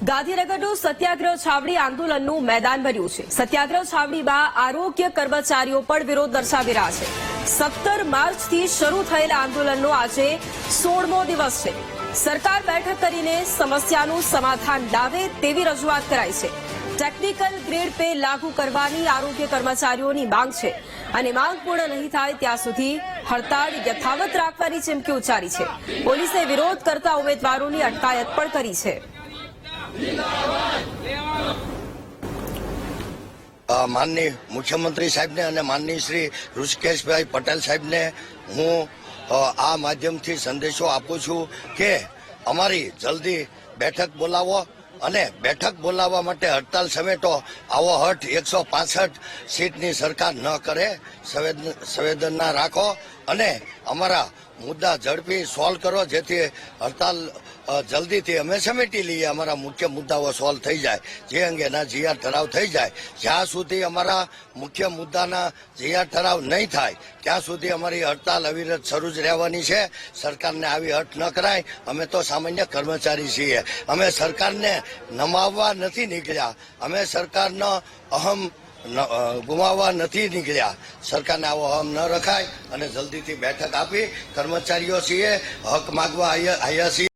ગાંધીનગરનું સત્યાગ્રહ છાવડી આંદોલનનું મેદાન બન્યું છે। સત્યાગ્રહ છાવડીમાં આરોગ્ય કર્મચારીઓ પણ વિરોધ દર્શાવી રહ્યા છે। 17 માર્ચથી શરૂ થયેલા આંદોલનનો આજે 16મો દિવસ છે। સરકાર બેઠક કરીને સમસ્યાનું સમાધાન લાવે તેવી રજૂઆત કરાઈ છે। ટેકનિકલ ગ્રેડ પે લાગુ કરવાની આરોગ્ય કર્મચારીઓની માંગ છે અને માંગ પૂર્ણ નહીં થાય ત્યાં સુધી હડતાળ યથાવત રાખવાની ચીમકી ઉચ્ચારી છે। પોલીસે વિરોધ કરતા ઉમેદવારોની અટકાયત પણ કરી છે। માનनीय मुख्यमंत्री साहेब ने અને માનनीय श्री ઋષિકેશભાઈ પટેલ સાહેબ ને હું આ માધ્યમથી સંદેશો આપું છું કે અમારી જલ્દી બેઠક બોલાવો અને બેઠક બોલાવવા માટે હડતાલ સમેટો। આવો હઠ 165 સીટની સરકાર ન કરે, સંવેદના રાખો અને અમારા મુદ્દા ઝડપી સોલ્વ કરો જેથી હડતાલ જલ્દીથી અમે સમેટી લઈએ, અમારા મુખ્ય મુદ્દાઓ સોલ્વ થઈ જાય, જે અંગેના જીઆર ઠરાવ થઈ જાય। જ્યાં સુધી અમારા મુખ્ય મુદ્દાના જીઆર ઠરાવ નહીં થાય ત્યાં સુધી અમારી હડતાલ અવિરત શરૂ જ રહેવાની છે। સરકારને આવી હટ ન કરાય। અમે તો સામાન્ય કર્મચારી છીએ, અમે સરકારને નમાવવા નથી નીકળ્યા, અમે સરકારનો અહમ ગુમાવવા નથી નીકળ્યા। સરકારને આવો અહમ ન રખાય અને જલ્દીથી બેઠક આપી કર્મચારીઓ છીએ, હક માગવા આવ્યા છીએ।